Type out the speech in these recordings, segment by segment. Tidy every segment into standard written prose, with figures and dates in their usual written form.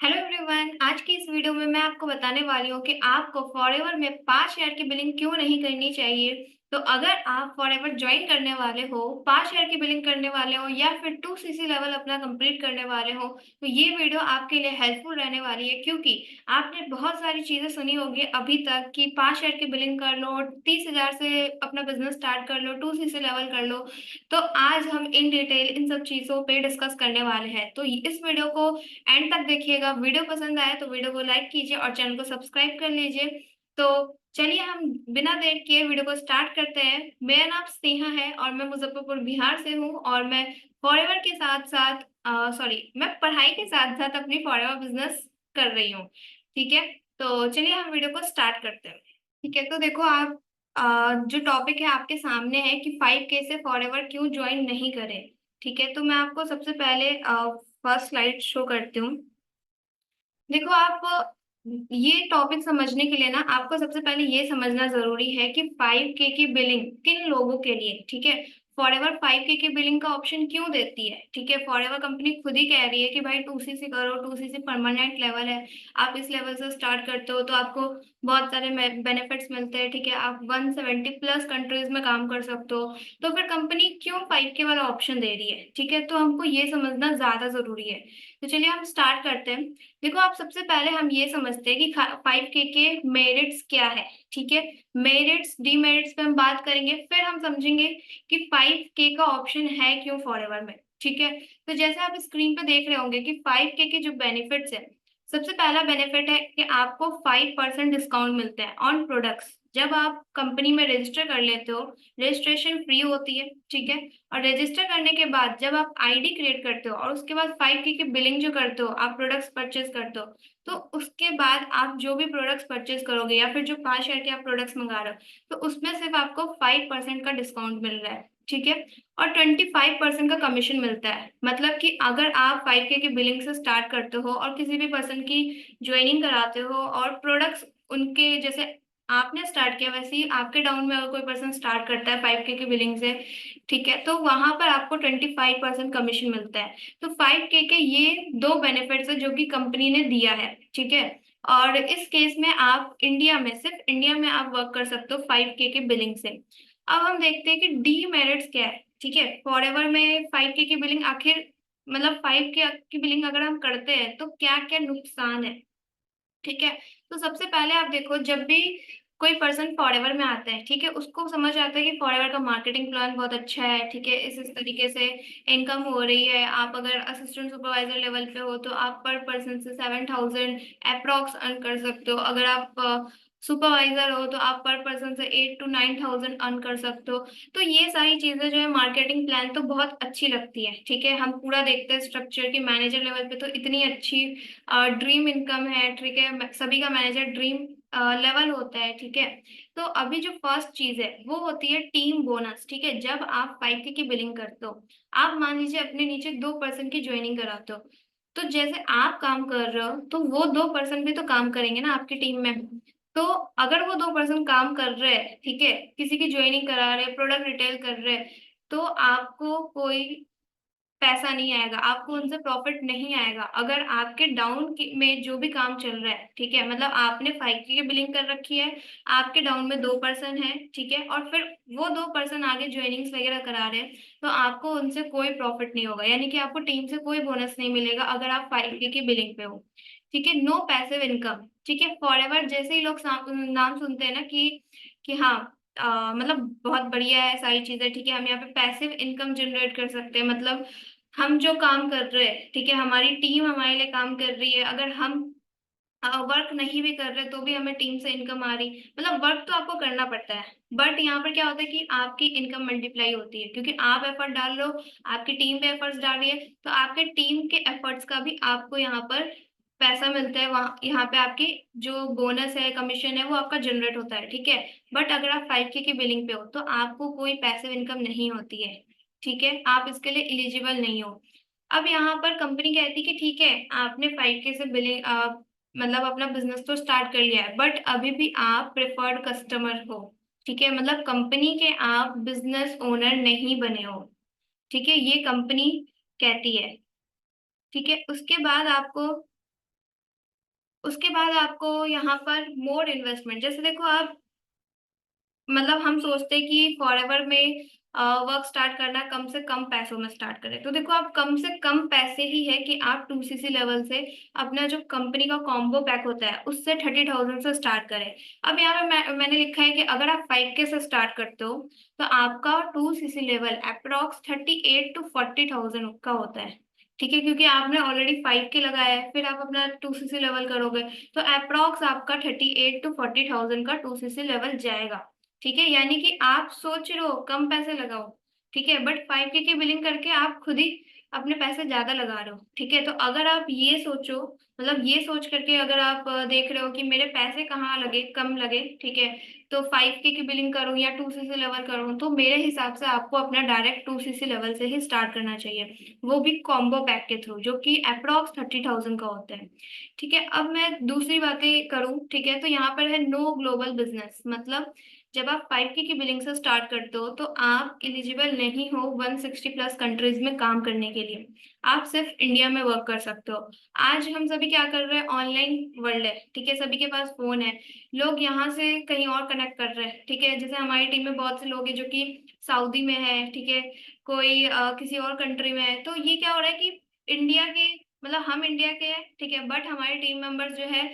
Hello everyone, आज की इस वीडियो में मैं आपको बताने वाली हूँ कि आपको फॉरएवर में 5 शेयर की बिलिंग क्यों नहीं करनी चाहिए। तो अगर आप फॉरएवर ज्वाइन करने वाले हो, 5 शेयर की बिलिंग करने वाले हो या फिर 2 सीसी लेवल अपना कंप्लीट करने वाले हो, तो ये वीडियो आपके लिए हेल्पफुल रहने वाली है। क्योंकि आपने बहुत सारी चीजें सुनी होगी अभी तक कि 5 शेयर की बिलिंग कर लो, 30,000 से अपना बिजनेस स्टार्ट कर लो, 2 सीसी लेवल कर लो। तो आज हम इन डिटेल इन सब चीजों पे डिस्कस करने वाले हैं। तो इस वीडियो को एंड तक देखिएगा। वीडियो पसंद आए तो वीडियो को लाइक कीजिए और चैनल को सब्सक्राइब कर लीजिए। तो चलिए हम बिना देर किए वीडियो को स्टार्ट करते हैं। मेरा नाम स्नेहा है और मैं मुजफ्फरपुर बिहार से हूँ और मैं फॉरएवर के साथ साथ मैं पढ़ाई के साथ साथ अपनी फॉरएवर बिजनेस कर रही हूँ। ठीक है, तो चलिए हम वीडियो को स्टार्ट करते हैं। ठीक है, तो देखो आप जो टॉपिक है आपके सामने है कि 5K से फॉरएवर क्यों ज्वाइन नहीं करें। ठीक है, तो मैं आपको सबसे पहले फर्स्ट स्लाइड शो करती हूँ। देखो आप ये टॉपिक समझने के लिए ना आपको सबसे पहले ये समझना जरूरी है कि 5K की बिलिंग किन लोगों के लिए, ठीक है। फॉरएवर 5K की बिलिंग का ऑप्शन क्यों देती है, ठीक है। फॉरएवर कंपनी खुद ही कह रही है कि भाई 2 सीसी करो, 2 सीसी परमानेंट लेवल है। आप इस लेवल से स्टार्ट करते हो तो आपको बहुत सारे बेनिफिट्स मिलते हैं, ठीक है। आप 170 प्लस कंट्रीज में काम कर सकते हो। तो फिर कंपनी क्यों 5K वाला ऑप्शन दे रही है, ठीक है। तो हमको ये समझना ज्यादा जरूरी है। तो चलिए हम स्टार्ट करते हैं। देखो आप सबसे पहले हम ये समझते हैं कि 5K के मेरिट्स क्या है, ठीक है। मेरिट्स डीमेरिट्स पे हम बात करेंगे, फिर हम समझेंगे कि 5K का ऑप्शन है क्यों फॉरएवर में, ठीक है। तो जैसे आप स्क्रीन पे देख रहे होंगे कि 5K के जो बेनिफिट्स है, सबसे पहला बेनिफिट है कि आपको 5% डिस्काउंट मिलता है ऑन प्रोडक्ट्स जब आप कंपनी में रजिस्टर कर लेते हो। रजिस्ट्रेशन फ्री होती है, ठीक है। और रजिस्टर करने के बाद जब आप आईडी क्रिएट करते हो और उसके बाद 5K की बिलिंग जो करते हो, आप प्रोडक्ट्स परचेज करते हो, तो उसके बाद आप जो भी प्रोडक्ट्स परचेज करोगे या फिर जो 5 शेयर के आप प्रोडक्ट्स मंगा रहे हो, तो उसमें सिर्फ आपको 5% का डिस्काउंट मिल रहा है, ठीक है। और 25% का कमीशन मिलता है। मतलब कि अगर आप 5K की बिलिंग से स्टार्ट करते हो और किसी भी पर्सन की ज्वाइनिंग कराते हो और प्रोडक्ट्स उनके जैसे आपने स्टार्ट किया वैसे ही आपके डाउन में अगर कोई पर्सन स्टार्ट करता है 5K की बिलिंग से, ठीक है, तो वहां पर आपको 25% कमीशन मिलता है। तो 5K के ये दो बेनिफिट्स है जो कि कंपनी ने दिया है, ठीक है। और इस केस में आप इंडिया में, सिर्फ इंडिया में आप वर्क कर सकते हो 5K के बिलिंग से। अब हम देखते हैं कि डीमेरिट्स क्या है, ठीक है। फॉरएवर में 5K की बिलिंग आखिर मतलब 5K की बिलिंग अगर हम करते हैं तो क्या क्या नुकसान है, ठीक है। तो सबसे पहले आप देखो, जब भी कोई पर्सन फॉरएवर में आता है, ठीक है, उसको समझ आता है कि फॉरएवर का मार्केटिंग प्लान बहुत अच्छा है, ठीक है। इस तरीके से इनकम हो रही है। आप अगर असिस्टेंट सुपरवाइजर लेवल पे हो तो आप पर पर्सन से 7,000 अप्रॉक्स अर्न कर सकते हो। अगर आप सुपरवाइजर हो तो आप पर पर्सन से 8 to 9,000 अर्न कर सकते हो। तो ये सारी चीजें जो है मार्केटिंग प्लान तो बहुत अच्छी लगती है, ठीक है। हम पूरा देखते हैं स्ट्रक्चर की मैनेजर लेवल पे तो इतनी अच्छी ड्रीम इनकम है, ठीक है। सभी का मैनेजर ड्रीम लेवल होता है, ठीक है। तो अभी जो फर्स्ट चीज है वो होती है टीम बोनस, ठीक है। जब आप 5K की बिलिंग करते हो, आप मान लीजिए अपने नीचे 2 पर्सन की ज्वाइनिंग कराते हो, तो जैसे आप काम कर रहे हो तो वो 2 पर्सन भी तो काम करेंगे ना आपकी टीम में। तो अगर वो 2 पर्सन काम कर रहे हैं, ठीक है, किसी की ज्वाइनिंग करा रहे हैं, प्रोडक्ट रिटेल कर रहे हैं, तो आपको कोई पैसा नहीं आएगा, आपको उनसे प्रॉफिट नहीं आएगा। अगर आपके डाउन में जो भी काम चल रहा है, ठीक है, मतलब आपने 5K की बिलिंग कर रखी है, आपके डाउन में 2 पर्सन है, ठीक है, और फिर वो 2 पर्सन आगे ज्वाइनिंग्स वगैरह करा रहे हैं, तो आपको उनसे कोई प्रॉफिट नहीं होगा, यानी कि आपको टीम से कोई बोनस नहीं मिलेगा अगर आप 5K की बिलिंग पे हो, ठीक है। नो पैसिव इनकम, ठीक है। फॉरएवर जैसे ही लोग नाम सुनते हैं ना कि हाँ मतलब बहुत बढ़िया है सारी चीजें, ठीक है, हम यहाँ पे पैसिव इनकम जनरेट कर सकते हैं। मतलब हम जो काम कर रहे हैं, ठीक है, हमारी टीम हमारे लिए काम कर रही है, अगर हम वर्क नहीं भी कर रहे तो भी हमें टीम से इनकम आ रही, मतलब वर्क तो आपको करना पड़ता है, बट यहाँ पर क्या होता है कि आपकी इनकम मल्टीप्लाई होती है क्योंकि आप एफर्ट डाल रहे हो, आपकी टीम पे एफर्ट्स डाल रही है, तो आपके टीम के एफर्ट्स का भी आपको यहाँ पर पैसा मिलता है। वहाँ यहाँ पे आपकी जो बोनस है, कमीशन है, वो आपका जनरेट होता है, ठीक है। बट अगर आप 5K की बिलिंग पे हो तो आपको कोई पैसिव इनकम नहीं होती है, ठीक है, आप इसके लिए एलिजिबल नहीं हो। अब यहाँ पर कंपनी कहती है कि ठीक है, आपने 5K से बिलिंग मतलब अपना बिजनेस तो स्टार्ट कर लिया है, बट अभी भी आप प्रेफर्ड कस्टमर हो, ठीक है, मतलब कंपनी के आप बिजनेस ओनर नहीं बने हो, ठीक है, ये कंपनी कहती है, ठीक है। उसके बाद आपको उसके बाद आपको यहाँ पर मोर इन्वेस्टमेंट, जैसे देखो आप, मतलब हम सोचते हैं कि फॉरएवर में वर्क स्टार्ट करना कम से कम पैसों में स्टार्ट करें, तो देखो आप कम से कम पैसे ही है कि आप 2cc लेवल से अपना जो कंपनी का कॉम्बो पैक होता है उससे 30,000 से स्टार्ट करें। अब यहाँ पे मैंने लिखा है कि अगर आप 5K से स्टार्ट करते हो तो आपका 2cc लेवल अप्रोक्स 38 to 40,000 का होता है। ठीक है, क्योंकि आपने ऑलरेडी 5K लगाया है, फिर आप अपना 2cc लेवल करोगे तो अप्रोक्स आपका 38 to 40,000 का 2cc लेवल जाएगा। ठीक है, यानी कि आप सोच रहे हो कम पैसे लगाओ, ठीक है, बट 5K की बिलिंग करके आप खुद ही अपने पैसे ज्यादा लगा रहे हो। ठीक है, तो अगर आप ये सोचो, मतलब ये सोच करके अगर आप देख रहे हो कि मेरे पैसे कहाँ लगे, कम लगे, ठीक है, तो 5K की बिलिंग करूं या 2cc लेवल करूं, तो मेरे हिसाब से आपको अपना डायरेक्ट 2cc लेवल से ही स्टार्ट करना चाहिए, वो भी कॉम्बो पैक के थ्रू, जो कि अप्रोक्स 30,000 का होता है। ठीक है, अब मैं दूसरी बातें करूं, ठीक है, तो यहाँ पर है नो ग्लोबल बिजनेस, मतलब जब आप 5K की बिलिंग से स्टार्ट करते हो तो आप एलिजिबल नहीं हो 160 प्लस कंट्रीज में काम करने के लिए, आप सिर्फ इंडिया में वर्क कर सकते हो। आज हम सभी क्या कर रहे हैं, ऑनलाइन वर्ल्ड है, ठीक है, सभी के पास फोन है, लोग यहाँ से कहीं और कनेक्ट कर रहे हैं। ठीक है, जैसे हमारी टीम में बहुत से लोग हैं जो कि सऊदी में है, ठीक है, कोई किसी और कंट्री में है, तो ये क्या हो रहा है कि इंडिया के, मतलब हम इंडिया के हैं, ठीक है, बट हमारे टीम मेंबर्स जो है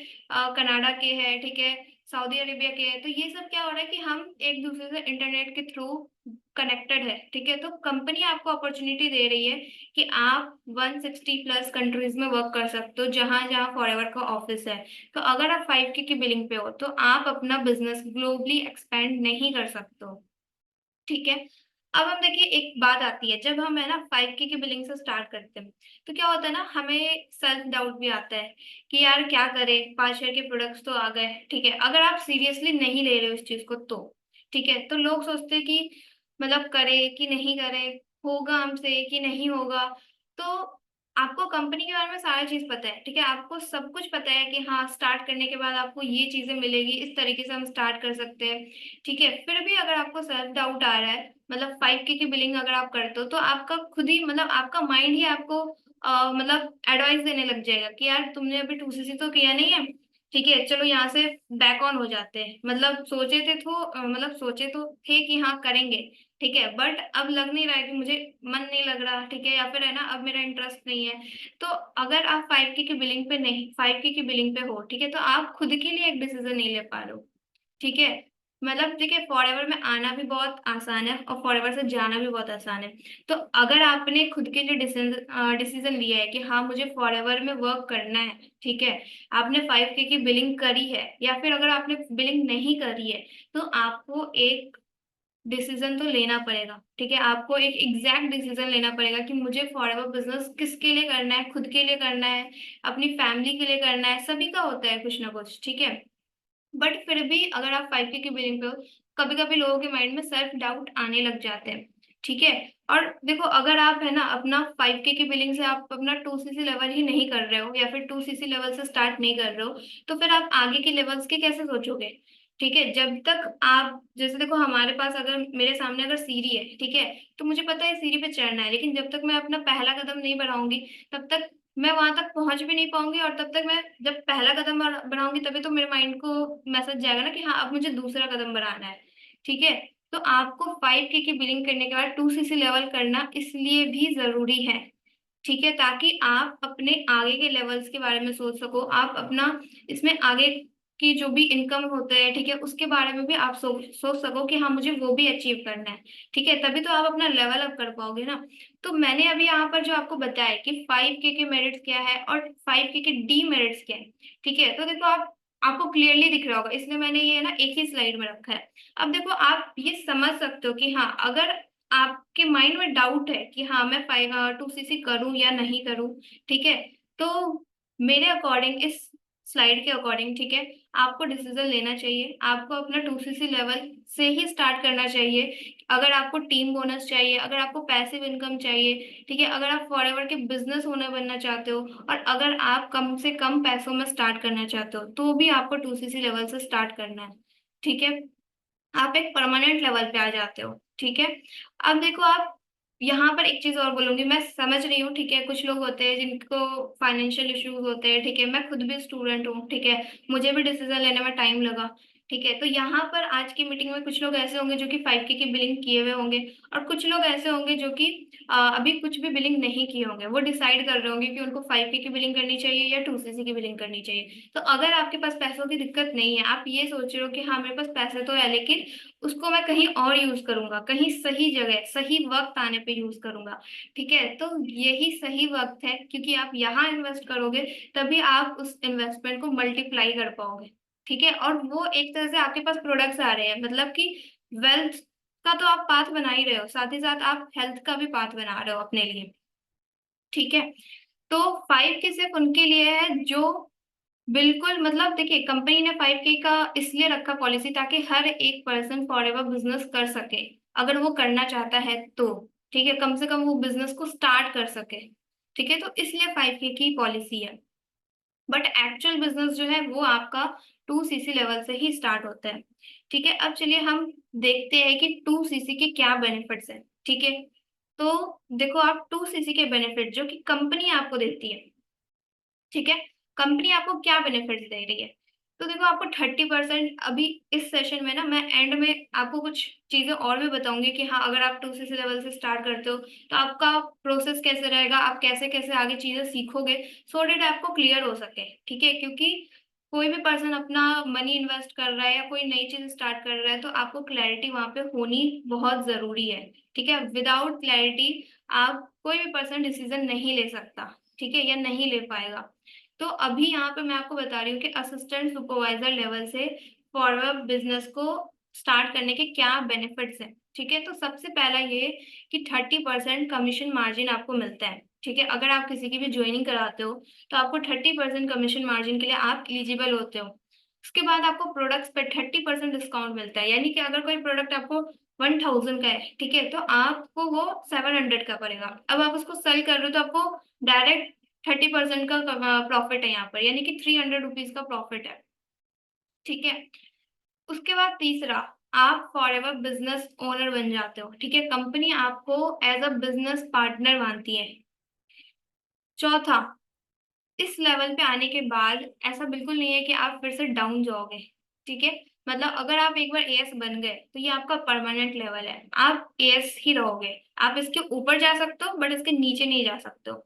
कनाडा के हैं, ठीक है, सऊदी अरेबिया के हैं, तो ये सब क्या हो रहा है कि हम एक दूसरे से इंटरनेट के थ्रू कनेक्टेड है। ठीक है, तो कंपनी आपको अपॉर्चुनिटी दे रही है कि आप 160 प्लस कंट्रीज में वर्क कर सकते हो, जहां जहां फॉरएवर का ऑफिस है। तो अगर आप 5K की बिलिंग पे हो तो आप अपना बिजनेस ग्लोबली एक्सपेंड नहीं कर सकते हो। ठीक है, अब हम देखिए एक बात आती है, जब हम है ना 5K की बिलिंग से स्टार्ट करते हैं तो क्या होता है ना, हमें सेल्फ डाउट भी आता है कि यार क्या करें, 5 शेयर के प्रोडक्ट्स तो आ गए। ठीक है, अगर आप सीरियसली नहीं ले रहे हो इस चीज को तो, ठीक है, तो लोग सोचते हैं कि मतलब करे कि नहीं करे, होगा हमसे कि नहीं होगा। तो आपको कंपनी के बारे में सारा चीज पता है, ठीक है, आपको सब कुछ पता है कि हाँ स्टार्ट करने के बाद आपको ये चीजें मिलेगी, इस तरीके से हम स्टार्ट कर सकते हैं। ठीक है, फिर भी अगर आपको सेल्फ डाउट आ रहा है, मतलब 5K की बिलिंग अगर आप करते हो तो आपका खुद ही, मतलब आपका माइंड ही आपको मतलब एडवाइस देने लग जाएगा कि यार तुमने अभी 2cc तो किया नहीं है, ठीक है, चलो यहाँ से बैक ऑन हो जाते हैं, मतलब मतलब सोचे तो थे कि हाँ करेंगे, ठीक है, बट अब लग नहीं रहा है कि मुझे मन नहीं लग रहा, ठीक है, या फिर है ना अब मेरा इंटरेस्ट नहीं है। तो अगर आप 5K की बिलिंग पे नहीं, 5K की बिलिंग पे हो, ठीक है, तो आप खुद के लिए एक डिसीजन नहीं ले पा रहे हो। ठीक है, मतलब देखिए फॉरएवर में आना भी बहुत आसान है और फॉरएवर से जाना भी बहुत आसान है। तो अगर आपने खुद के लिए डिसीजन डिसीजन लिया है कि हाँ मुझे फॉरएवर में वर्क करना है, ठीक है, आपने 5K की बिलिंग करी है या फिर अगर आपने बिलिंग नहीं करी है, तो आपको एक डिसीजन तो लेना पड़ेगा। ठीक है, आपको एक एग्जैक्ट डिसीजन लेना पड़ेगा कि मुझे फॉरएवर बिजनेस किसके लिए करना है, खुद के लिए करना है, अपनी फैमिली के लिए करना है, सभी का होता है कुछ ना कुछ। ठीक है, बट फिर भी अगर आप 5K की बिलिंग पे हो, कभी कभी लोगों के माइंड में सेल्फ डाउट आने लग जाते हैं। ठीक है, और देखो अगर आप है ना अपना 5K की बिलिंग से आप अपना 2cc लेवल ही नहीं कर रहे हो या फिर 2cc लेवल से स्टार्ट नहीं कर रहे हो, तो फिर आप आगे के लेवल्स के कैसे सोचोगे। ठीक है, जब तक आप, जैसे देखो हमारे पास अगर मेरे सामने अगर सीढ़ी है, ठीक है, तो मुझे पता है सीढ़ी पे चढ़ना है, लेकिन जब तक मैं अपना पहला कदम नहीं बढ़ाऊंगी तब तक मैं वहां तक पहुंच भी नहीं पाऊंगी, और तब तक मैं जब पहला कदम बनाऊंगी तभी तो मेरे माइंड को मैसेज जाएगा ना कि हाँ अब मुझे दूसरा कदम बढ़ाना है। ठीक है, तो आपको 5K की बिलिंग करने के बाद 2cc लेवल करना इसलिए भी जरूरी है, ठीक है, ताकि आप अपने आगे के लेवल्स के बारे में सोच सको, आप अपना इसमें आगे की जो भी इनकम होता है, ठीक है, उसके बारे में भी आप सोच सको कि हाँ मुझे वो भी अचीव करना है। ठीक है, तभी तो आप अपना लेवल अप कर पाओगे ना। तो मैंने अभी यहाँ पर जो आपको बताया कि 5K के मेरिट्स क्या है और 5K के डी मेरिट्स क्या है, ठीक है, तो देखो आप, आपको क्लियरली दिख रहा होगा, इसलिए मैंने ये ना एक ही स्लाइड में रखा है। अब देखो आप ये समझ सकते हो कि हाँ अगर आपके माइंड में डाउट है कि हाँ मैं 2cc करूं या नहीं करूं, ठीक है, तो मेरे अकॉर्डिंग इस स्लाइड के अकॉर्डिंग, ठीक है, आपको डिसीजन लेना चाहिए, आपको अपना 2cc लेवल से ही स्टार्ट करना चाहिए। अगर आपको टीम बोनस चाहिए, अगर आपको पैसिव इनकम चाहिए, ठीक है, अगर आप फॉरएवर के बिजनेस ओनर बनना चाहते हो और अगर आप कम से कम पैसों में स्टार्ट करना चाहते हो, तो भी आपको 2cc लेवल से स्टार्ट करना है। ठीक है, आप एक परमानेंट लेवल पे आ जाते हो। ठीक है, अब देखो आप यहाँ पर एक चीज और बोलूंगी, मैं समझ रही हूँ, ठीक है, कुछ लोग होते हैं जिनको फाइनेंशियल इश्यूज होते हैं, ठीक है, मैं खुद भी स्टूडेंट हूँ, ठीक है, मुझे भी डिसीजन लेने में टाइम लगा, ठीक है, तो यहाँ पर आज की मीटिंग में कुछ लोग ऐसे होंगे जो कि 5K की बिलिंग किए हुए होंगे, और कुछ लोग ऐसे होंगे जो कि अभी कुछ भी बिलिंग नहीं किए होंगे, वो डिसाइड कर रहे होंगे कि उनको 5K की बिलिंग करनी चाहिए या 2CC की बिलिंग करनी चाहिए। तो अगर आपके पास पैसों की दिक्कत नहीं है, आप ये सोच रहे हो कि हाँ मेरे पास पैसे तो है, लेकिन उसको मैं कहीं और यूज करूंगा, कहीं सही जगह सही वक्त आने पे यूज करूंगा, ठीक है, तो यही सही वक्त है, क्योंकि आप यहाँ इन्वेस्ट करोगे तभी आप उस इन्वेस्टमेंट को मल्टीप्लाई कर पाओगे, ठीक है, और वो एक तरह से आपके पास प्रोडक्ट्स आ रहे हैं, मतलब कि वेल्थ का तो आप पाथ बना ही रहे हो, साथ ही साथ आप हेल्थ का भी पाथ बना रहे हो अपने लिए, ठीक है। तो 5K सिर्फ उनके लिए है जो बिल्कुल, मतलब देखिए, कंपनी ने 5K का इसलिए रखा पॉलिसी ताकि हर एक पर्सन फॉरएवर बिजनेस कर सके, अगर वो करना चाहता है तो, ठीक है, कम से कम वो बिजनेस को स्टार्ट कर सके, ठीक है, तो इसलिए 5K की पॉलिसी है। बट एक्चुअल बिजनेस जो है वो आपका 2CC लेवल से ही स्टार्ट होता है, ठीक है। अब चलिए हम देखते हैं कि 2CC के क्या बेनिफिट्स हैं, ठीक है। तो देखो, आप 2CC के बेनिफिट जो कि कंपनी आपको देती है, ठीक है, कंपनी आपको क्या बेनिफिट्स दे रही है, तो देखो आपको 30%, अभी इस सेशन में ना मैं एंड में आपको कुछ चीजें और भी बताऊंगी कि हाँ अगर आप 2CC लेवल से स्टार्ट करते हो तो आपका प्रोसेस कैसे रहेगा, आप कैसे कैसे आगे चीजें सीखोगे, सो डेट आपको क्लियर हो सके, ठीक है, क्योंकि कोई भी पर्सन अपना मनी इन्वेस्ट कर रहा है या कोई नई चीज स्टार्ट कर रहा है तो आपको क्लैरिटी वहां पे होनी बहुत जरूरी है, ठीक है, विदाउट क्लैरिटी आप कोई भी पर्सन डिसीजन नहीं ले सकता, ठीक है, या नहीं ले पाएगा। तो अभी यहाँ पे मैं आपको बता रही हूँ कि असिस्टेंट सुपरवाइजर लेवल से फॉरवर्ड बिजनेस को स्टार्ट करने के क्या बेनिफिट्स हैं, ठीक है, तो सबसे पहला ये कि 30% कमीशन मार्जिन आपको मिलता है, ठीक है, अगर आप किसी की भी ज्वाइनिंग कराते हो तो आपको 30% कमीशन मार्जिन के लिए आप एलिजिबल होते हो। उसके बाद आपको प्रोडक्ट्स पे 30% डिस्काउंट मिलता है, यानी कि अगर कोई प्रोडक्ट आपको 1000 का है, ठीक है, तो आपको वो 700 का पड़ेगा, अब आप उसको सेल कर रहे हो तो आपको डायरेक्ट 30% का प्रॉफिट है यहाँ पर, यानी कि 300 रुपीज का प्रॉफिट है, ठीक है। उसके बाद तीसरा, आप फॉर एवर बिजनेस ओनर बन जाते हो, ठीक है, कंपनी आपको एज अ बिजनेस पार्टनर मानती है। चौथा, इस लेवल पे आने के बाद ऐसा बिल्कुल नहीं है कि आप फिर से डाउन जाओगे, ठीक है, मतलब अगर आप एक बार एएस बन गए तो ये आपका परमानेंट लेवल है, आप एएस ही रहोगे, आप इसके ऊपर जा सकते हो बट इसके नीचे नहीं जा सकते हो।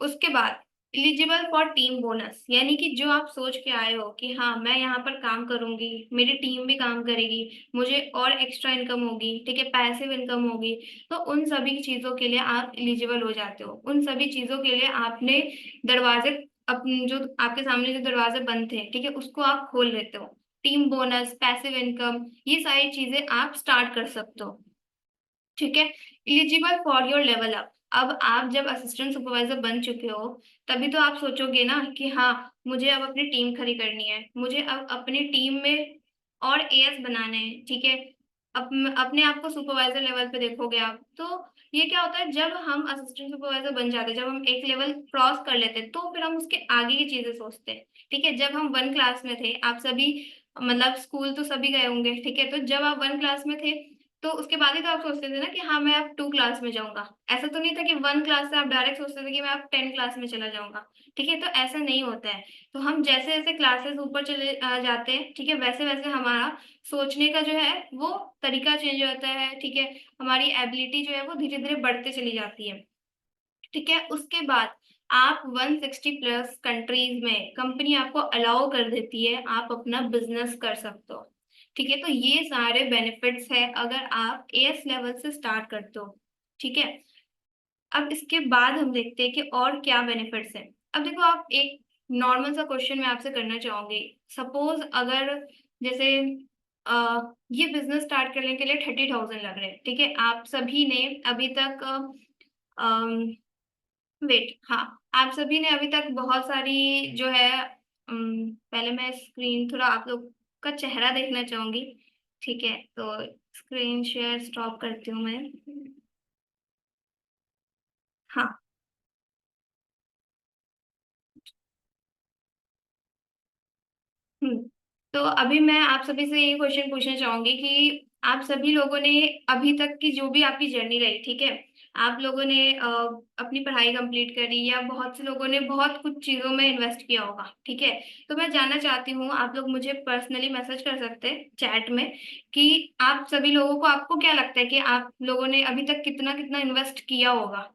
उसके बाद एलिजिबल फॉर टीम बोनस, यानी कि जो आप सोच के आए हो कि हाँ मैं यहाँ पर काम करूंगी, मेरी टीम भी काम करेगी, मुझे और एक्स्ट्रा इनकम होगी, ठीक है, पैसिव इनकम होगी, तो उन सभी चीजों के लिए आप एलिजिबल हो जाते हो, उन सभी चीजों के लिए आपने दरवाजे, अपने जो आपके सामने जो दरवाजे बंद थे, ठीक है, उसको आप खोल लेते हो, टीम बोनस, पैसिव इनकम, ये सारी चीजें आप स्टार्ट कर सकते हो, ठीक है। Eligible for your level up, अब आप जब असिस्टेंट सुपरवाइजर बन चुके हो तभी तो आप सोचोगे ना कि हाँ मुझे अब अपनी टीम खड़ी करनी है, मुझे अब अपनी टीम में और एएस बनाने हैं, ठीक है, अपने आप को सुपरवाइजर लेवल पे देखोगे आप, तो ये क्या होता है, जब हम असिस्टेंट सुपरवाइजर बन जाते हैं, जब हम एक लेवल क्रॉस कर लेते हैं तो फिर हम उसके आगे की चीजें सोचते हैं, ठीक है, जब हम 1 क्लास में थे, आप सभी मतलब स्कूल तो सभी गए होंगे, ठीक है, तो जब आप 1 क्लास में थे तो उसके बाद ही तो आप सोचते थे ना कि हाँ मैं अब 2 क्लास में जाऊंगा, ऐसा तो नहीं था कि 1 क्लास से आप डायरेक्ट सोचते थे कि मैं अब 10 क्लास में चला जाऊंगा, ठीक है, तो ऐसा नहीं होता है। तो हम जैसे जैसे क्लासेस ऊपर चले जाते हैं, ठीक है, वैसे वैसे हमारा सोचने का जो है वो तरीका चेंज होता है, ठीक है, हमारी एबिलिटी जो है वो धीरे धीरे बढ़ते चली जाती है, ठीक है। उसके बाद आप 160+ कंट्रीज में कंपनी आपको अलाउ कर देती है, आप अपना बिजनेस कर सकते हो, ठीक है, तो ये सारे बेनिफिट्स है अगर आप एएस लेवल से स्टार्ट करते हो, ठीक है। अब इसके बाद हम देखते हैं कि और क्या बेनिफिट्स हैं। अब देखो, आप एक नॉर्मल सा क्वेश्चन मैं आपसे करना चाहूंगी, सपोज अगर जैसे ये बिजनेस स्टार्ट करने के लिए 30,000 लग रहे हैं, ठीक है, आप सभी ने अभी तक वेट, हाँ, आप सभी ने अभी तक बहुत सारी जो है पहले मैं स्क्रीन थोड़ा आप लोग का चेहरा देखना चाहूंगी, ठीक है, तो स्क्रीन शेयर स्टॉप करती हूँ मैं। हाँ। हम्म। तो अभी मैं आप सभी से ये क्वेश्चन पूछना चाहूंगी कि आप सभी लोगों ने अभी तक की जो भी आपकी जर्नी रही, ठीक है, आप लोगों ने अपनी पढ़ाई कंप्लीट करी या बहुत से लोगों ने बहुत कुछ चीजों में इन्वेस्ट किया होगा, ठीक है। तो मैं जानना चाहती हूँ, आप लोग मुझे पर्सनली मैसेज कर सकते हैं चैट में कि आप सभी लोगों को, आपको क्या लगता है कि आप लोगों ने अभी तक कितना कितना इन्वेस्ट किया होगा,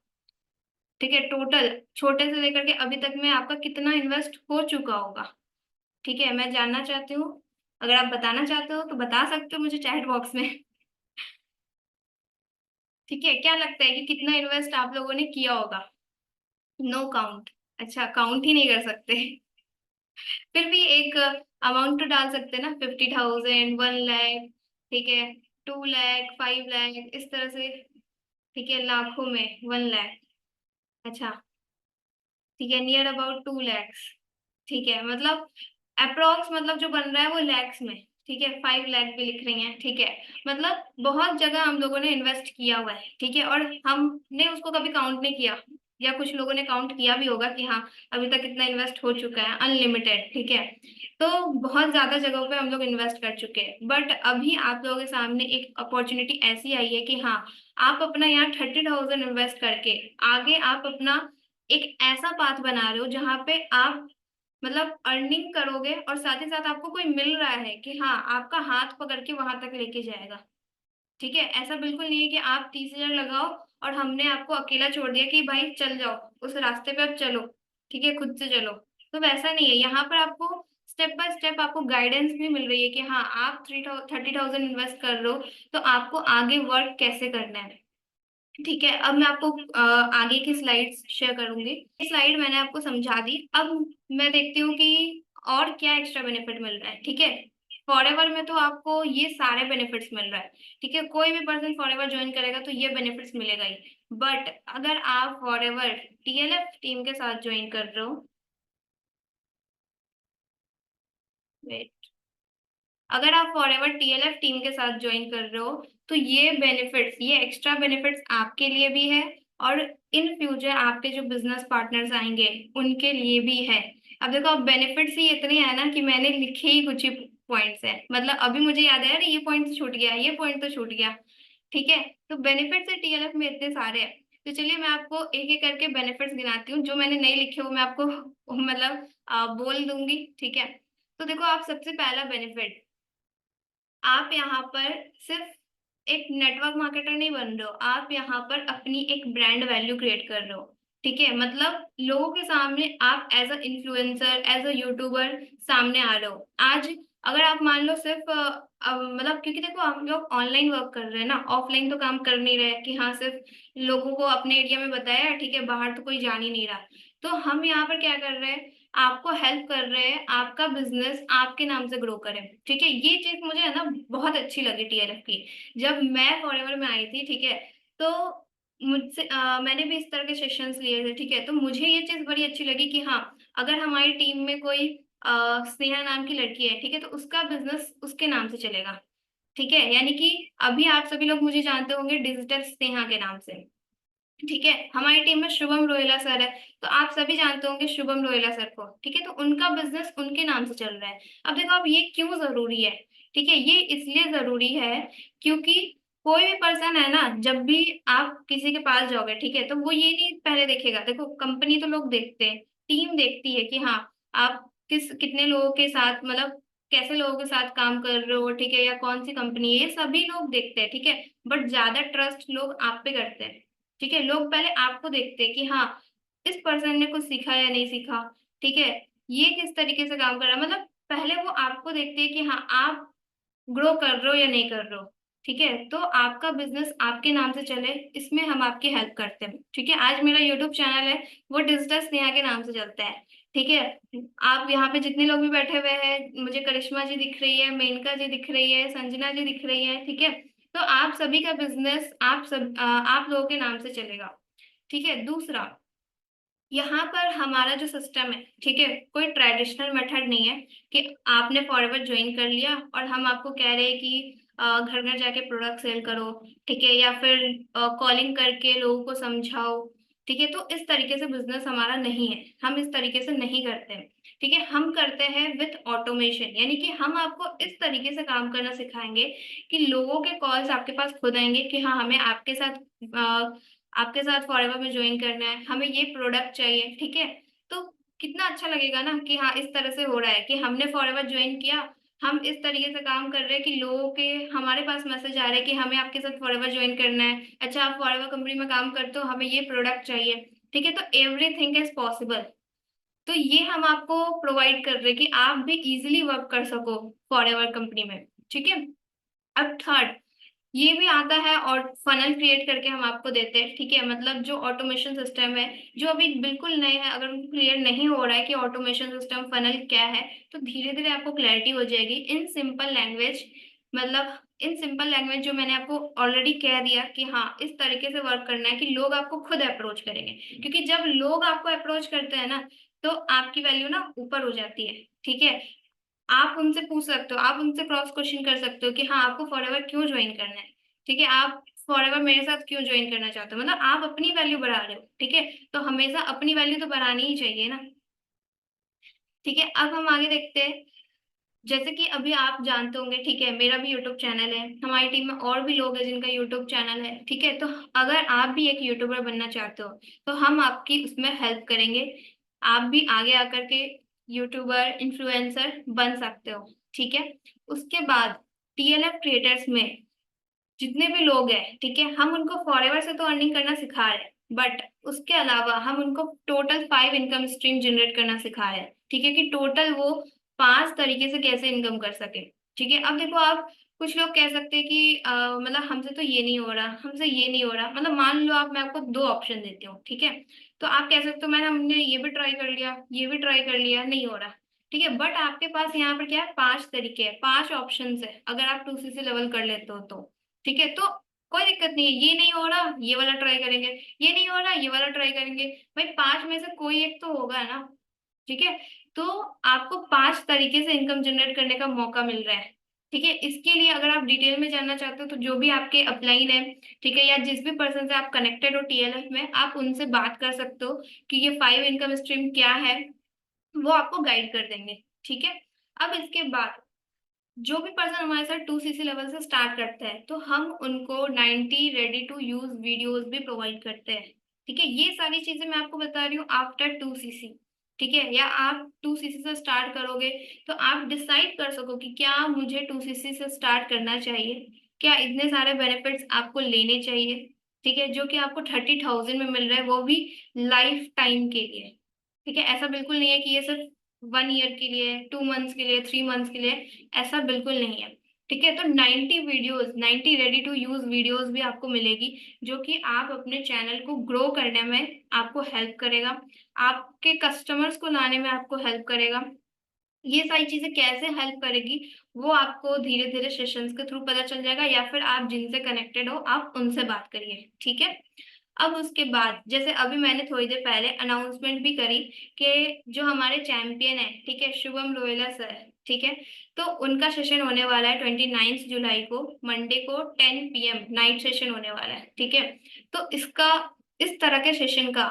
ठीक है, टोटल छोटे से लेकर के अभी तक में आपका कितना इन्वेस्ट हो चुका होगा, ठीक है, मैं जानना चाहती हूँ। अगर आप बताना चाहते हो तो बता सकते हो मुझे चैट बॉक्स में। ठीक है, क्या लगता है कि कितना इन्वेस्ट आप लोगों ने किया होगा? No count? अच्छा, काउंट ही नहीं कर सकते। फिर भी एक अमाउंट तो डाल सकते हैं ना, 50,000, 1 लाख, ठीक है, 2 लाख, 5 लाख, इस तरह से, ठीक है, लाखों में 1 लाख। अच्छा, ठीक है, नियर अबाउट 2 लैक्स, ठीक है, मतलब अप्रोक्स, मतलब जो बन रहा है वो लैक्स में, ठीक है, 5 लाख भी लिख रही हैं, ठीक है, मतलब बहुत जगह हम लोगों ने इन्वेस्ट किया हुआ है, ठीक है, और हमने उसको कभी काउंट नहीं किया, या कुछ लोगों ने काउंट किया भी होगा कि हाँ अभी तक इतना इन्वेस्ट हो चुका है, अनलिमिटेड, ठीक है। तो बहुत ज्यादा जगहों पे हम लोग इन्वेस्ट कर चुके हैं, बट अभी आप लोगों के सामने एक अपॉर्चुनिटी ऐसी आई है कि हाँ, आप अपना यहाँ 30,000 इन्वेस्ट करके आगे आप अपना एक ऐसा पाथ बना रहे हो जहां पे आप मतलब अर्निंग करोगे, और साथ ही साथ आपको कोई मिल रहा है कि हाँ आपका हाथ पकड़ के वहां तक लेके जाएगा, ठीक है। ऐसा बिल्कुल नहीं है कि आप 30,000 लगाओ और हमने आपको अकेला छोड़ दिया कि भाई चल जाओ उस रास्ते पे, अब चलो, ठीक है, खुद से चलो। तो वैसा नहीं है, यहाँ पर आपको स्टेप बाय स्टेप आपको गाइडेंस भी मिल रही है कि हाँ आप 30,000 इन्वेस्ट कर रहे हो, तो आपको आगे वर्क कैसे करना है, ठीक है। अब मैं आपको आगे की स्लाइड्स शेयर करूंगी। स्लाइड मैंने आपको समझा दी, अब मैं देखती हूँ कि और क्या एक्स्ट्रा बेनिफिट मिल रहा है, ठीक है। फॉरएवर में तो आपको ये सारे बेनिफिट्स मिल रहा है, ठीक है, कोई भी पर्सन फॉरएवर ज्वाइन करेगा तो ये बेनिफिट्स मिलेगा ही। बट अगर आप फॉरएवर टीएलएफ टीम के साथ ज्वाइन कर रहे हो, वेट, अगर आप फॉरएवर टीएलएफ टीम के साथ ज्वाइन कर रहे हो, तो ये बेनिफिट्स, ये एक्स्ट्रा बेनिफिट्स आपके लिए भी है, और इन फ्यूचर आपके जो बिजनेस पार्टनर्स आएंगे उनके लिए भी है। अब देखो, अब बेनिफिट्स ही इतने हैं ना कि मैंने लिखे ही कुछ ही पॉइंट्स हैं, मतलब अभी मुझे याद है, अरे ये पॉइंट तो छूट गया, ये पॉइंट तो छूट गया, ठीक है। तो बेनिफिट्स है टीएलएफ में इतने सारे हैं। तो चलिए मैं आपको एक एक करके बेनिफिट्स गिनाती हूँ, जो मैंने नहीं लिखे वो मैं आपको मतलब बोल दूंगी, ठीक है। तो देखो, आप सबसे पहला बेनिफिट, आप यहाँ पर सिर्फ एक नेटवर्क मार्केटर नहीं बन रहे हो, आप यहाँ पर अपनी एक ब्रांड वैल्यू क्रिएट कर रहे हो, ठीक है, मतलब लोगों के सामने आप as a influencer, as a YouTuber सामने आ रहे हो। आज अगर आप मान लो सिर्फ मतलब, क्योंकि देखो हम लोग ऑनलाइन वर्क कर रहे हैं ना, ऑफलाइन तो काम कर नहीं रहे कि हाँ सिर्फ लोगों को अपने एरिया में बताया, ठीक है, बाहर तो कोई जान ही नहीं रहा। तो हम यहाँ पर क्या कर रहे हैं, आपको हेल्प कर रहे हैं, आपका बिजनेस आपके नाम से ग्रो करे, ठीक है। ये चीज मुझे है ना बहुत अच्छी लगी टीएलएफ की। जब मैं फॉरएवर में आई थी, ठीक है, तो मुझसे मैंने भी इस तरह के सेशंस लिए थे, ठीक है, तो मुझे ये चीज बड़ी अच्छी लगी कि हाँ अगर हमारी टीम में कोई स्नेहा नाम की लड़की है, ठीक है, तो उसका बिजनेस उसके नाम से चलेगा, ठीक है, यानी कि अभी आप सभी लोग मुझे जानते होंगे डिजिटल स्नेहा के नाम से, ठीक है। हमारी टीम में शुभम रोहिला सर है, तो आप सभी जानते होंगे शुभम रोहिला सर को, ठीक है, तो उनका बिजनेस उनके नाम से चल रहा है। अब देखो, अब ये क्यों जरूरी है, ठीक है, ये इसलिए जरूरी है क्योंकि कोई भी पर्सन है ना, जब भी आप किसी के पास जाओगे, ठीक है, तो वो ये नहीं पहले देखेगा, देखो कंपनी तो लोग देखते हैं, टीम देखती है कि हाँ आप कितने लोगों के साथ, मतलब कैसे लोगों के साथ काम कर रहे हो, ठीक है, या कौन सी कंपनी है, ये सभी लोग देखते हैं, ठीक है। बट ज्यादा ट्रस्ट लोग आप पे करते हैं, ठीक है, लोग पहले आपको देखते हैं कि हाँ इस पर्सन ने कुछ सीखा या नहीं सीखा, ठीक है, ये किस तरीके से काम कर रहा है, मतलब पहले वो आपको देखते हैं कि हाँ आप ग्रो कर रहे हो या नहीं कर रहे हो, ठीक है। तो आपका बिजनेस आपके नाम से चले, इसमें हम आपकी हेल्प करते हैं, ठीक है। आज मेरा यूट्यूब चैनल है, वो डिजिटल स्नेहा के नाम से चलता है, ठीक है। आप यहाँ पे जितने लोग भी बैठे हुए हैं, मुझे करिश्मा जी दिख रही है, मेनका जी दिख रही है, संजना जी दिख रही है, ठीक है, तो आप सभी का बिजनेस आप लोगों के नाम से चलेगा, ठीक है। दूसरा, यहाँ पर हमारा जो सिस्टम है, ठीक है, कोई ट्रेडिशनल मेथड नहीं है कि आपने फॉरएवर ज्वाइन कर लिया और हम आपको कह रहे हैं कि घर घर जाके प्रोडक्ट सेल करो, ठीक है, या फिर कॉलिंग करके लोगों को समझाओ, ठीक है। तो इस तरीके से बिजनेस हमारा नहीं है, हम इस तरीके से नहीं करते हैं। ठीक है, हम करते हैं विथ ऑटोमेशन, यानी कि हम आपको इस तरीके से काम करना सिखाएंगे कि लोगों के कॉल्स आपके पास खुद आएंगे कि हाँ हमें आपके साथ फॉरएवर में ज्वाइन करना है, हमें ये प्रोडक्ट चाहिए। ठीक है, तो कितना अच्छा लगेगा ना कि हाँ इस तरह से हो रहा है कि हमने फॉरएवर ज्वाइन किया, हम इस तरीके से काम कर रहे हैं कि लोगों के हमारे पास मैसेज आ रहे हैं कि हमें आपके साथ फॉरएवर ज्वाइन करना है, अच्छा आप फॉरएवर कंपनी में काम करते हो, हमें ये प्रोडक्ट चाहिए। ठीक है, तो एवरीथिंग इज पॉसिबल। तो ये हम आपको प्रोवाइड कर रहे हैं कि आप भी इजीली वर्क कर सको फॉरएवर कंपनी में। ठीक है, अब थर्ड ये भी आता है और फनल क्रिएट करके हम आपको देते हैं। ठीक है, मतलब जो ऑटोमेशन सिस्टम है, जो अभी बिल्कुल नए हैं, अगर उनको क्लियर नहीं हो रहा है कि ऑटोमेशन सिस्टम फनल क्या है, तो धीरे धीरे आपको क्लैरिटी हो जाएगी इन सिंपल लैंग्वेज। मतलब इन सिंपल लैंग्वेज जो मैंने आपको ऑलरेडी कह दिया कि हाँ इस तरीके से वर्क करना है कि लोग आपको खुद अप्रोच करेंगे, क्योंकि जब लोग आपको अप्रोच करते हैं ना तो आपकी वैल्यू ना ऊपर हो जाती है। ठीक है, आप उनसे पूछ सकते हो, आप उनसे क्रॉस क्वेश्चन कर सकते हो कि हाँ आपको फॉरएवर क्यों ज्वाइन करना है। ठीक है, आप फॉरएवर मेरे साथ क्यों ज्वाइन करना चाहते हो, मतलब आप अपनी वैल्यू बढ़ा रहे हो। ठीक है, तो हमेशा अपनी वैल्यू तो बढ़ानी ही चाहिए ना। ठीक है, अब हम आगे देखते हैं। जैसे कि अभी आप जानते होंगे, ठीक है, मेरा भी यूट्यूब चैनल है, हमारी टीम में और भी लोग हैं जिनका यूट्यूब चैनल है। ठीक है, तो अगर आप भी एक यूट्यूबर बनना चाहते हो तो हम आपकी उसमें हेल्प करेंगे, आप भी आगे आकर के यूट्यूबर इन्फ्लुएंसर बन सकते हो। ठीक है, उसके बाद टीएलएफ क्रिएटर्स में जितने भी लोग हैं, ठीक है, हम उनको फॉरएवर से तो अर्निंग करना सिखा रहे हैं, बट उसके अलावा हम उनको टोटल 5 इनकम स्ट्रीम जनरेट करना सिखा रहे हैं। ठीक है, कि टोटल वो 5 तरीके से कैसे इनकम कर सके। ठीक है, अब देखो आप, कुछ लोग कह सकते हैं कि मतलब हमसे तो ये नहीं हो रहा, हमसे ये नहीं हो रहा, मतलब मान लो आप, मैं आपको 2 ऑप्शन देती हूँ। ठीक है, तो आप कह सकते हो मैंने हमने ये भी ट्राई कर लिया, ये भी ट्राई कर लिया, नहीं हो रहा। ठीक है, बट आपके पास यहाँ पर क्या है, 5 तरीके हैं, 5 ऑप्शन है, अगर आप 2CC लेवल कर लेते हो तो। ठीक है, तो कोई दिक्कत नहीं है, ये नहीं हो रहा ये वाला ट्राई करेंगे, ये नहीं हो रहा ये वाला ट्राई करेंगे, भाई 5 में से कोई एक तो होगा ना। ठीक है, तो आपको 5 तरीके से इनकम जनरेट करने का मौका मिल रहा है। ठीक है, इसके लिए अगर आप डिटेल में जानना चाहते हो तो जो भी आपके अपलाइन है, ठीक है, या जिस भी पर्सन से आप कनेक्टेड हो टीएलएफ में, आप उनसे बात कर सकते हो कि ये 5 इनकम स्ट्रीम क्या है, वो आपको गाइड कर देंगे। ठीक है, अब इसके बाद जो भी पर्सन हमारे साथ 2CC लेवल से स्टार्ट करते हैं तो हम उनको 90 रेडी टू यूज वीडियोस भी प्रोवाइड करते हैं। ठीक है, ये सारी चीजें मैं आपको बता रही हूँ आफ्टर 2CC। ठीक है, या आप 2CC से स्टार्ट करोगे तो आप डिसाइड कर सको कि क्या मुझे 2CC से स्टार्ट करना चाहिए, क्या इतने सारे बेनिफिट्स आपको लेने चाहिए। ठीक है, जो कि आपको 30,000 में मिल रहा है, वो भी लाइफ टाइम के लिए। ठीक है, ऐसा बिल्कुल नहीं है कि ये सिर्फ 1 ईयर के लिए, 2 मंथ्स के लिए, 3 मंथ्स के लिए, ऐसा बिल्कुल नहीं है। ठीक है, तो 90 रेडी टू यूज वीडियोस भी आपको मिलेगी, जो कि आप अपने चैनल को ग्रो करने में आपको हेल्प करेगा, आपके कस्टमर्स को लाने में आपको हेल्प करेगा। ये सारी चीजें कैसे हेल्प करेगी वो आपको धीरे धीरे सेशंस के थ्रू पता चल जाएगा, या फिर आप जिनसे कनेक्टेड हो आप उनसे बात करिए। ठीक है, अब उसके बाद जैसे अभी मैंने थोड़ी देर पहले अनाउंसमेंट भी करी कि जो हमारे चैंपियन है, ठीक है, शुभम रोयला सर, ठीक है, तो उनका सेशन होने वाला है 29 जुलाई को, मंडे को 10 PM नाइट सेशन होने वाला है। ठीक है, तो इसका, इस तरह के सेशन का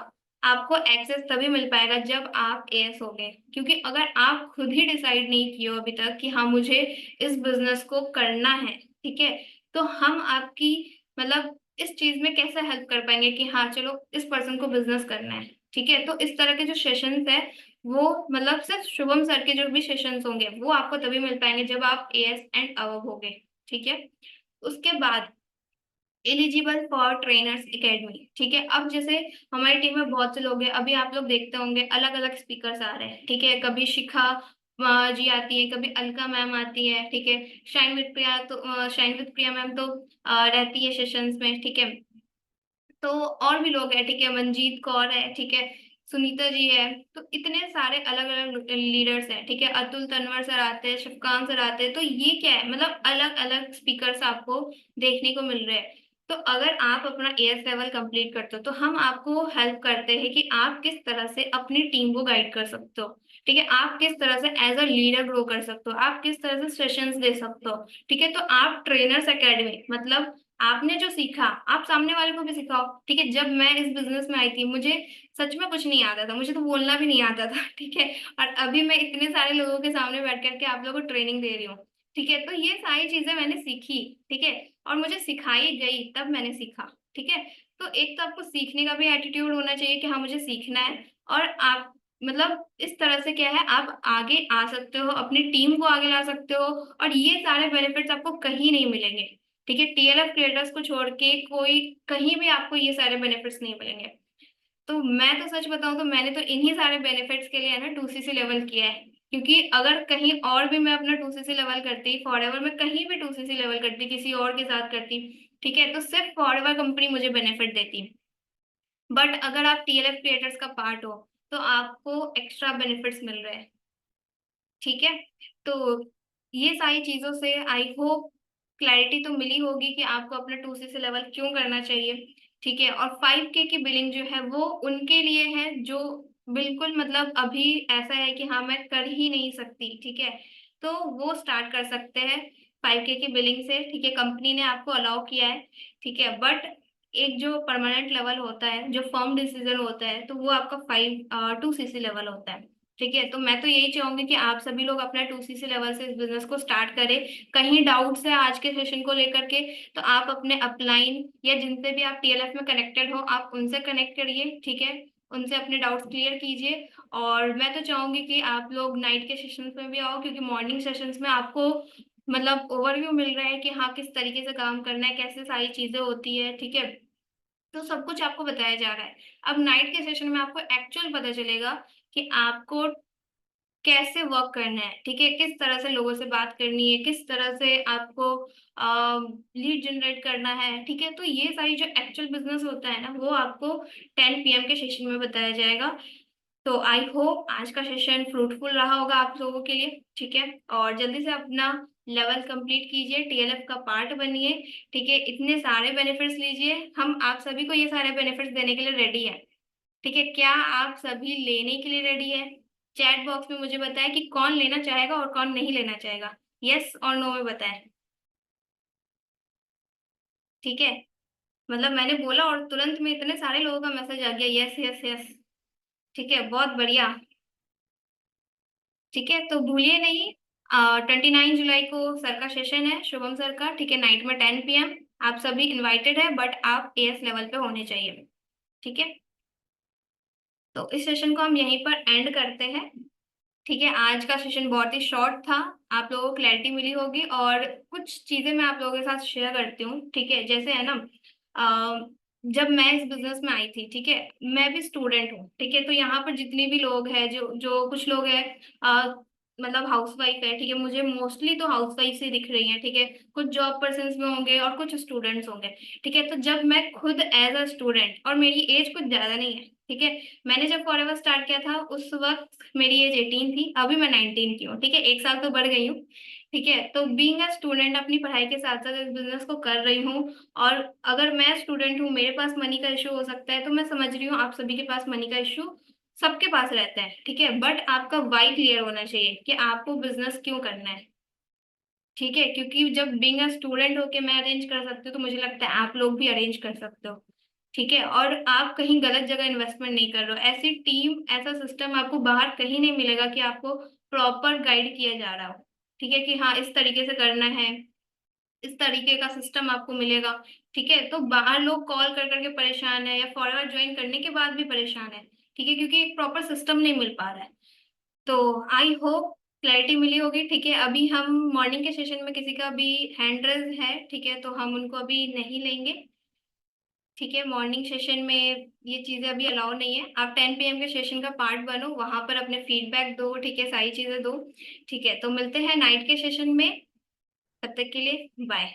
आपको एक्सेस तभी मिल पाएगा जब आप एएस हो गए, क्योंकि अगर आप खुद ही डिसाइड नहीं किए हो अभी तक कि हाँ मुझे इस बिजनेस को करना है, ठीक है, तो हम आपकी मतलब इस चीज में कैसे हेल्प कर पाएंगे कि हाँ चलो इस पर्सन को बिजनेस करना है। ठीक है, तो इस तरह के जो सेशंस है वो मतलब सिर्फ शुभम सर के जो भी सेशंस होंगे वो आपको तभी मिल पाएंगे जब आप एएस एंड अबव होगे। ठीक है, उसके बाद एलिजिबल फॉर ट्रेनर्स एकेडमी। ठीक है, अब जैसे हमारी टीम में बहुत से लोग हैं, अभी आप लोग देखते होंगे अलग अलग स्पीकर्स आ रहे हैं। ठीक है, कभी शिखा जी आती है, कभी अलका मैम आती है। ठीक है, शाइन विद प्रिया मैम तो रहती है सेशंस में। ठीक है, तो और भी लोग हैं, ठीक है, मंजीत कौर है, ठीक है, सुनीता जी है, तो इतने सारे अलग अलग लीडर्स हैं। ठीक है, अतुल तनवर सर आते हैं, शिवकांत सर आते हैं, तो ये क्या है, मतलब अलग अलग स्पीकर्स आपको देखने को मिल रहे हैं। तो अगर आप अपना एएस लेवल कंप्लीट करते हो तो हम आपको हेल्प करते हैं कि आप किस तरह से अपनी टीम को गाइड कर सकते हो। ठीक है, आप किस तरह से एज अ लीडर ग्रो कर सकते हो, आप किस तरह से सेशंस दे सकते हो। ठीक है, तो आप ट्रेनर्स एकेडमी मतलब आपने जो सीखा आप सामने वाले को भी सिखाओ। ठीक है, जब मैं इस बिजनेस में आई थी मुझे सच में कुछ नहीं आता था, मुझे तो बोलना भी नहीं आता था। ठीक है, और अभी मैं इतने सारे लोगों के सामने बैठ करके आप लोगों को ट्रेनिंग दे रही हूँ। ठीक है, तो ये सारी चीजें मैंने सीखी। ठीक है, और मुझे सिखाई गई तब मैंने सीखा। ठीक है, तो एक तो आपको सीखने का भी एटीट्यूड होना चाहिए कि हाँ मुझे सीखना है। और आप मतलब इस तरह से क्या है, आप आगे आ सकते हो, अपनी टीम को आगे ला सकते हो, और ये सारे बेनिफिट्स आपको कहीं नहीं मिलेंगे। ठीक है, टीएलएफ क्रिएटर्स को छोड़ के कोई कहीं भी आपको ये सारे बेनिफिट्स नहीं मिलेंगे। तो मैं तो सच बताऊं तो मैंने तो इन्हीं सारे बेनिफिट्स के लिए है ना 2सीसी लेवल किया है। क्योंकि अगर कहीं और भी मैं अपना 2सीसी लेवल करती, फॉरएवर में कहीं भी 2सीसी लेवल करती, किसी और के साथ करती, ठीक है, तो सिर्फ फॉरएवर कंपनी मुझे बेनिफिट देती। बट अगर आप टीएलएफ क्रिएटर्स का पार्ट हो तो आपको एक्स्ट्रा बेनिफिट्स मिल रहे हैं। ठीक है, तो ये सारी चीजों से आई होप क्लैरिटी तो मिली होगी कि आपको अपना 2सीसी लेवल क्यों करना चाहिए। ठीक है, और 5K की बिलिंग जो है वो उनके लिए है जो बिल्कुल मतलब अभी ऐसा है कि हाँ मैं कर ही नहीं सकती। ठीक है, तो वो स्टार्ट कर सकते हैं 5K की बिलिंग से। ठीक है, कंपनी ने आपको अलाउ किया है। ठीक है, बट एक जो परमानेंट लेवल होता है, जो फर्म डिसीजन होता है, तो वो आपका 2सीसी लेवल होता है। ठीक है, तो मैं तो यही चाहूंगी कि आप सभी लोग अपना 2सीसी लेवल से इस बिजनेस को स्टार्ट करें। कहीं डाउट्स है आज के सेशन को लेकर के तो आप अपने अपलाइन या जिनसे भी आप टीएलएफ में कनेक्टेड हो आप उनसे कनेक्ट करिए। ठीक है, उनसे अपने डाउट्स क्लियर कीजिए। और मैं तो चाहूंगी कि आप लोग नाइट के सेशंस में भी आओ, क्योंकि मॉर्निंग सेशंस में आपको मतलब ओवरव्यू मिल रहा है कि हाँ किस तरीके से काम करना है, कैसे सारी चीजें होती है। ठीक है, तो सब कुछ आपको बताया जा रहा है। अब नाइट के सेशन में आपको एक्चुअल पता चलेगा कि आपको कैसे वर्क करना है। ठीक है, किस तरह से लोगों से बात करनी है, किस तरह से आपको लीड जनरेट करना है। ठीक है, तो ये सारी जो एक्चुअल बिजनेस होता है ना वो आपको 10 PM के सेशन में बताया जाएगा। तो आई होप आज का सेशन फ्रूटफुल रहा होगा आप लोगों के लिए। ठीक है, और जल्दी से अपना लेवल कंप्लीट कीजिए, टीएलएफ का पार्ट बनिए। ठीक है, इतने सारे बेनिफिट्स लीजिए, हम आप सभी को ये सारे बेनिफिट्स देने के लिए रेडी है। ठीक है, क्या आप सभी लेने के लिए रेडी है? चैट बॉक्स में मुझे बताएं कि कौन लेना चाहेगा और कौन नहीं लेना चाहेगा, यस और नो में बताएं। ठीक है, मतलब मैंने बोला और तुरंत में इतने सारे लोगों का मैसेज आ गया, यस यस यस। ठीक है, बहुत बढ़िया। ठीक है, तो भूलिए नहीं, 29 जुलाई को सर का सेशन है, शुभम सर का। ठीक है, नाइट में 10 PM। आप सभी इनवाइटेड है, बट आप एएस लेवल पे होने चाहिए। ठीक है, तो इस सेशन को हम यहीं पर एंड करते हैं। ठीक है, आज का सेशन बहुत ही शॉर्ट था, आप लोगों को क्लैरिटी मिली होगी। और कुछ चीजें मैं आप लोगों के साथ शेयर करती हूँ। ठीक है, जैसे है ना, अ, जब मैं इस बिजनेस में आई थी, ठीक है, मैं भी स्टूडेंट हूँ। ठीक है, तो यहाँ पर जितने भी लोग हैं, जो जो कुछ लोग हैं मतलब हाउस वाइफ है। ठीक है, मुझे मोस्टली तो हाउस वाइफ से दिख रही है। ठीक है, कुछ जॉब पर्सन में होंगे और कुछ स्टूडेंट्स होंगे। ठीक है, तो जब मैं खुद एज अ स्टूडेंट, और मेरी एज कुछ ज्यादा नहीं है। ठीक है, मैंने जब फॉरएवर स्टार्ट किया था उस वक्त मेरी एज 18 थी, अभी मैं 19 की हूँ। ठीक है, 1 साल तो बढ़ गई हूँ। ठीक है, तो बीइंग अ स्टूडेंट अपनी पढ़ाई के साथ साथ इस बिजनेस को कर रही हूँ। और अगर मैं स्टूडेंट हूँ, मेरे पास मनी का इशू हो सकता है, तो मैं समझ रही हूँ आप सभी के पास मनी का इशू सबके पास रहता है। ठीक है, बट आपका वाई क्लियर होना चाहिए कि आपको बिजनेस क्यों करना है। ठीक है, क्योंकि जब बीइंग अ स्टूडेंट होके मैं अरेंज कर सकती हूँ तो मुझे लगता है आप लोग भी अरेंज कर सकते हो। ठीक है, और आप कहीं गलत जगह इन्वेस्टमेंट नहीं कर रहे हो। ऐसी टीम, ऐसा सिस्टम आपको बाहर कहीं नहीं मिलेगा कि आपको प्रॉपर गाइड किया जा रहा हो। ठीक है, कि हाँ इस तरीके से करना है, इस तरीके का सिस्टम आपको मिलेगा। ठीक है, तो बाहर लोग कॉल कर करके परेशान है, या फॉरवर्ड ज्वाइन करने के बाद भी परेशान है। ठीक है, क्योंकि एक प्रॉपर सिस्टम नहीं मिल पा रहा है। तो आई होप क्लैरिटी मिली होगी। ठीक है, अभी हम मॉर्निंग के सेशन में किसी का भी हैंड रेज है, ठीक है, तो हम उनको अभी नहीं लेंगे। ठीक है, मॉर्निंग सेशन में ये चीजें अभी अलाउ नहीं है। आप 10 PM के सेशन का पार्ट बनो, वहां पर अपने फीडबैक दो। ठीक है, सारी चीजें दो। ठीक है, तो मिलते हैं नाइट के सेशन में, तब तक के लिए बाय।